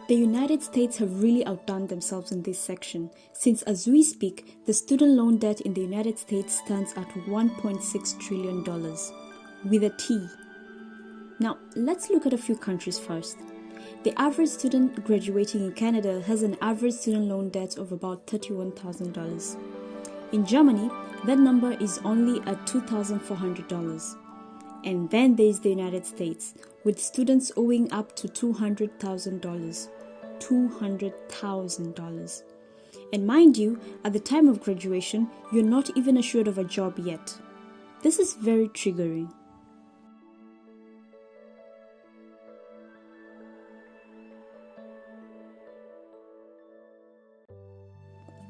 The United States have really outdone themselves in this section, since as we speak, the student loan debt in the United States stands at $1.6 trillion, with a T. Now, let's look at a few countries first. The average student graduating in Canada has an average student loan debt of about $31,000. In Germany, that number is only at $2,400. And then there is the United States, with students owing up to $200,000. $200,000. And mind you, at the time of graduation, you're not even assured of a job yet. This is very triggering.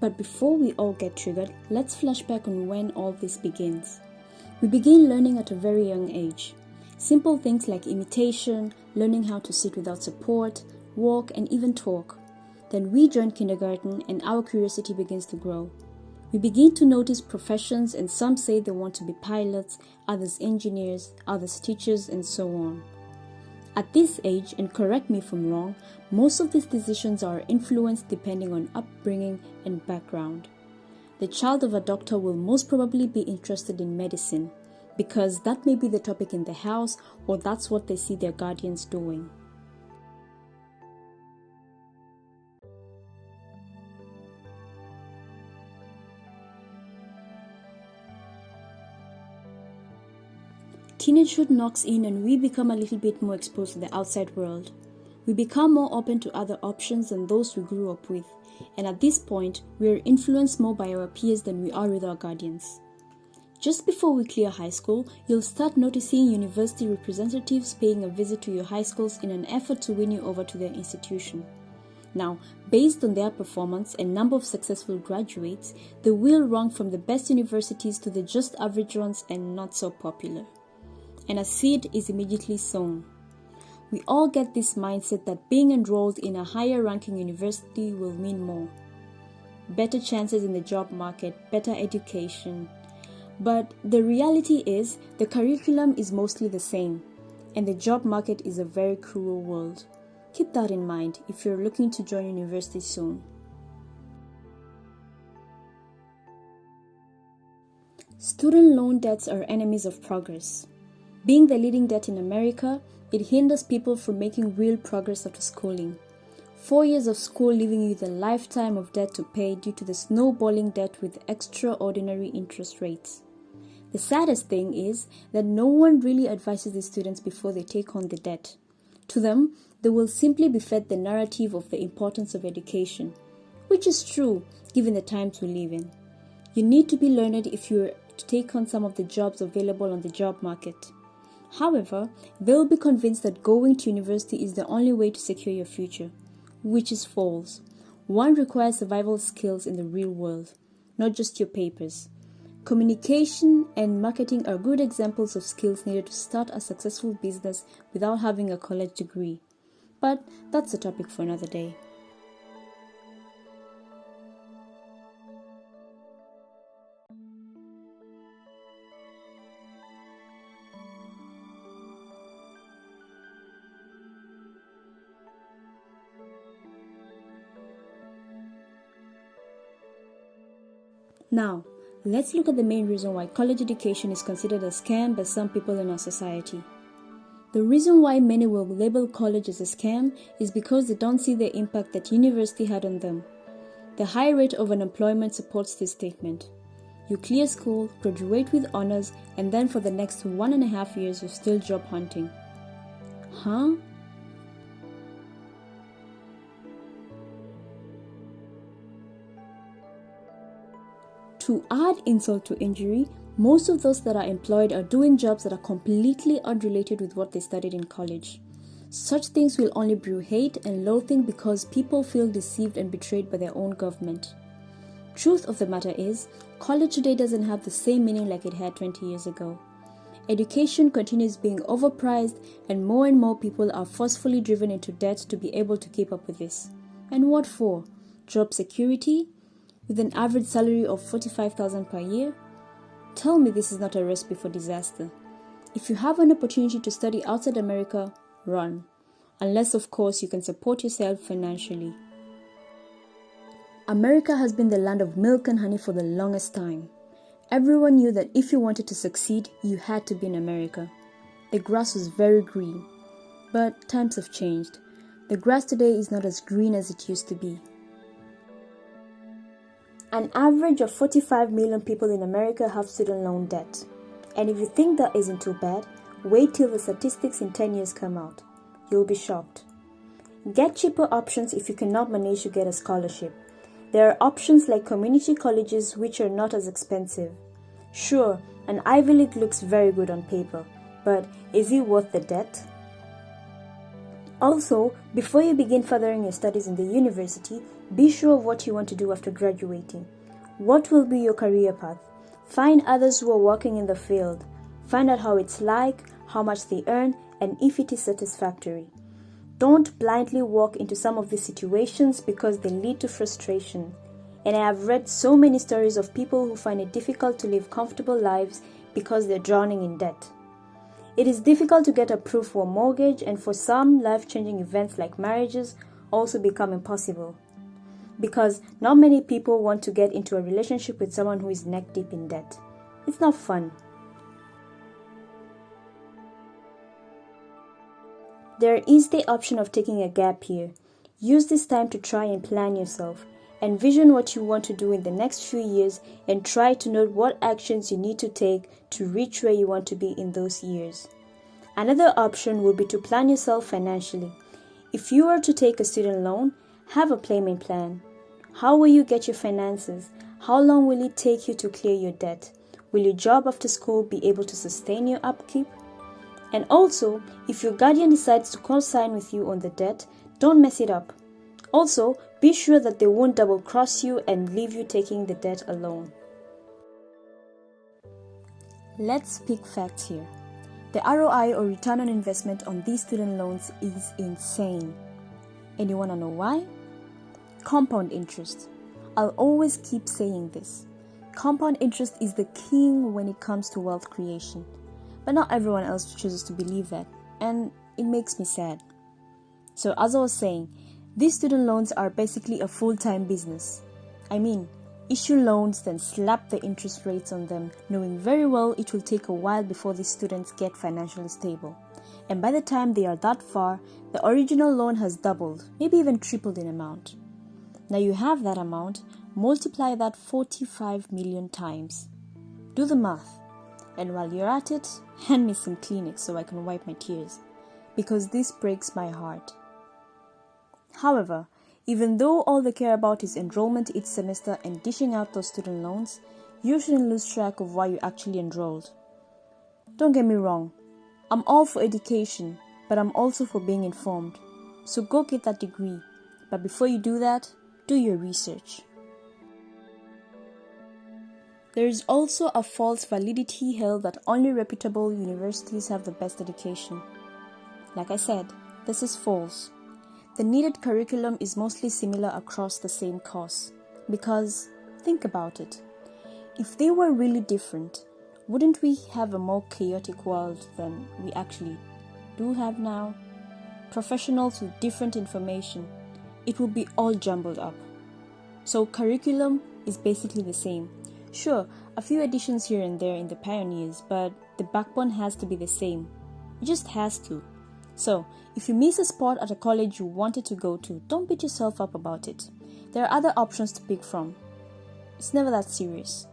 But before we all get triggered, let's flash back on when all this begins. We begin learning at a very young age. Simple things like imitation, learning how to sit without support, walk, and even talk. Then we join kindergarten and our curiosity begins to grow. We begin to notice professions, and some say they want to be pilots, others engineers, others teachers, and so on. At this age, and correct me if I'm wrong, most of these decisions are influenced depending on upbringing and background. The child of a doctor will most probably be interested in medicine, because that may be the topic in the house, or that's what they see their guardians doing. Teenagehood knocks in and we become a little bit more exposed to the outside world. We become more open to other options than those we grew up with, and at this point, we are influenced more by our peers than we are with our guardians. Just before we clear high school, you'll start noticing university representatives paying a visit to your high schools in an effort to win you over to their institution. Now, based on their performance and number of successful graduates, they will rank from the best universities to the just average ones and not so popular. And a seed is immediately sown. We all get this mindset that being enrolled in a higher ranking university will mean more. Better chances in the job market, better education. But the reality is, the curriculum is mostly the same, and the job market is a very cruel world. Keep that in mind if you're looking to join university soon. Student loan debts are enemies of progress. Being the leading debt in America, it hinders people from making real progress after schooling. 4 years of school leaving you with a lifetime of debt to pay due to the snowballing debt with extraordinary interest rates. The saddest thing is that no one really advises the students before they take on the debt. To them, they will simply be fed the narrative of the importance of education, which is true given the times we live in. You need to be learned if you are to take on some of the jobs available on the job market. However, they will be convinced that going to university is the only way to secure your future, which is false. One requires survival skills in the real world, not just your papers. Communication and marketing are good examples of skills needed to start a successful business without having a college degree. But that's a topic for another day. Now, let's look at the main reason why college education is considered a scam by some people in our society. The reason why many will label college as a scam is because they don't see the impact that university had on them. The high rate of unemployment supports this statement. You clear school, graduate with honors, and then for the next 1.5 years you're still job hunting. Huh? To add insult to injury, most of those that are employed are doing jobs that are completely unrelated with what they studied in college. Such things will only brew hate and loathing because people feel deceived and betrayed by their own government. Truth of the matter is, college today doesn't have the same meaning like it had 20 years ago. Education continues being overpriced and more people are forcefully driven into debt to be able to keep up with this. And what for? Job security? With an average salary of $45,000 per year? Tell me this is not a recipe for disaster. If you have an opportunity to study outside America, run. unless of course you can support yourself financially. America has been the land of milk and honey for the longest time. Everyone knew that if you wanted to succeed, you had to be in America. The grass was very green, but times have changed. The grass today is not as green as it used to be. An average of 45 million people in America have student loan debt. And if you think that isn't too bad, wait till the statistics in 10 years come out. You'll be shocked. Get cheaper options if you cannot manage to get a scholarship. There are options like community colleges which are not as expensive. Sure, an Ivy League looks very good on paper, but is it worth the debt? Also, before you begin furthering your studies in the university, be sure of what you want to do after graduating. What will be your career path? Find others who are working in the field. Find out how it's like, how much they earn, and if it is satisfactory. Don't blindly walk into some of these situations because they lead to frustration. And I have read so many stories of people who find it difficult to live comfortable lives because they're drowning in debt. It is difficult to get approved for a mortgage, and for some, life-changing events like marriages also become impossible. Because not many people want to get into a relationship with someone who is neck deep in debt. It's not fun. There is the option of taking a gap year. Use this time to try and plan yourself. Envision what you want to do in the next few years and try to note what actions you need to take to reach where you want to be in those years. Another option would be to plan yourself financially. If you are to take a student loan, have a payment plan. How will you get your finances? How long will it take you to clear your debt? Will your job after school be able to sustain your upkeep? And also, if your guardian decides to co-sign with you on the debt, don't mess it up. Also, be sure that they won't double-cross you and leave you taking the debt alone. Let's speak facts here. The ROI or return on investment on these student loans is insane. And you want to know why? Compound interest. I'll always keep saying this. Compound interest is the king when it comes to wealth creation. But not everyone else chooses to believe that, and it makes me sad. So as I was saying, these student loans are basically a full-time business. I mean, issue loans, then slap the interest rates on them, knowing very well it will take a while before these students get financially stable. And by the time they are that far, the original loan has doubled, maybe even tripled in amount. Now you have that amount, multiply that 45 million times. Do the math. And while you're at it, hand me some Kleenex so I can wipe my tears, because this breaks my heart. However, even though all they care about is enrollment each semester and dishing out those student loans, you shouldn't lose track of why you actually enrolled. Don't get me wrong, I'm all for education, but I'm also for being informed. So go get that degree, but before you do that, do your research. There is also a false validity held that only reputable universities have the best education. Like I said, this is false. The needed curriculum is mostly similar across the same course. Because, think about it. If they were really different, wouldn't we have a more chaotic world than we actually do have now? Professionals with different information, it would be all jumbled up. So curriculum is basically the same. Sure, a few additions here and there in the pioneers, but the backbone has to be the same. It just has to. So, if you miss a spot at a college you wanted to go to, don't beat yourself up about it. There are other options to pick from. It's never that serious.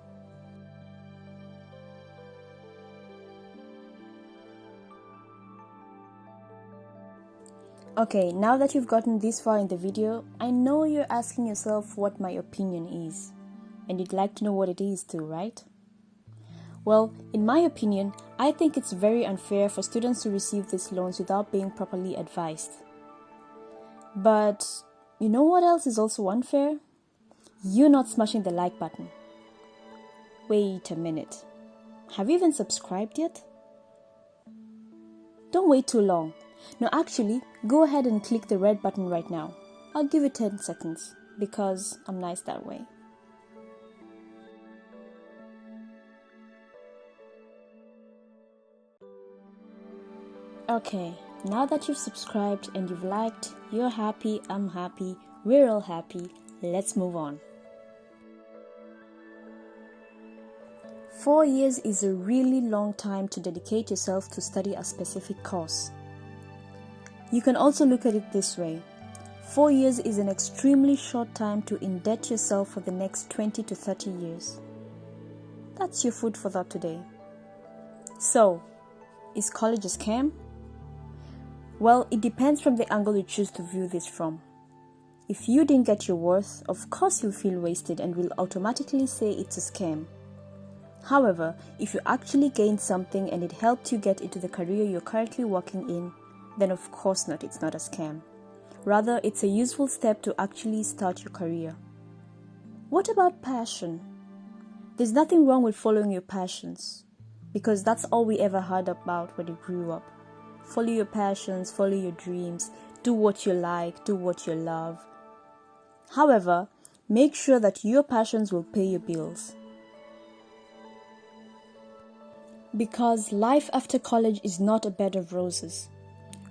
Okay, now that you've gotten this far in the video, I know you're asking yourself what my opinion is. And you'd like to know what it is too, right? Well, in my opinion, I think it's very unfair for students to receive these loans without being properly advised. But you know what else is also unfair? You not smashing the like button. Wait a minute. Have you even subscribed yet? Don't wait too long. No, actually, go ahead and click the red button right now. I'll give it 10 seconds because I'm nice that way. Okay, Now that you've subscribed and you've liked, you're happy, I'm happy, we're all happy, let's move on. 4 years is a really long time to dedicate yourself to study a specific course. You can also look at it this way. 4 years is an extremely short time to indebt yourself for the next 20 to 30 years. That's your food for thought today. So, is college a scam? Well, it depends from the angle you choose to view this from. If you didn't get your worth, of course you'll feel wasted and will automatically say it's a scam. However, if you actually gained something and it helped you get into the career you're currently working in, then of course not, it's not a scam. Rather, it's a useful step to actually start your career. What about passion? There's nothing wrong with following your passions, because that's all we ever heard about when we grew up. Follow your passions, follow your dreams, do what you like, do what you love. However, make sure that your passions will pay your bills. Because life after college is not a bed of roses.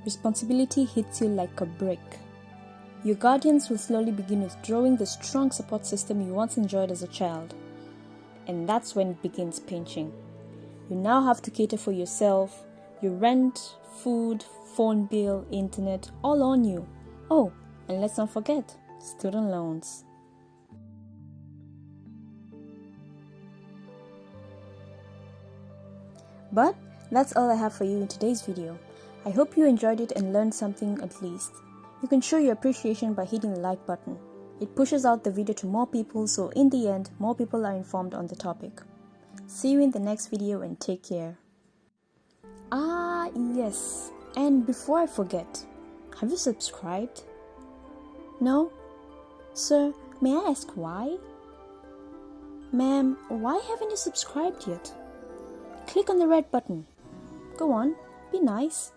Responsibility hits you like a brick. Your guardians will slowly begin withdrawing the strong support system you once enjoyed as a child. And that's when it begins pinching. You now have to cater for yourself, your rent, food, phone bill, internet, all on you. Oh, and let's not forget, student loans. But that's all I have for you in today's video. I hope you enjoyed it and learned something at least. You can show your appreciation by hitting the like button. It pushes out the video to more people, so in the end, more people are informed on the topic. See you in the next video and take care. Yes, and before I forget, have you subscribed? No? Sir, may I ask why? Ma'am, why haven't you subscribed yet? Click on the red button. Go on, be nice.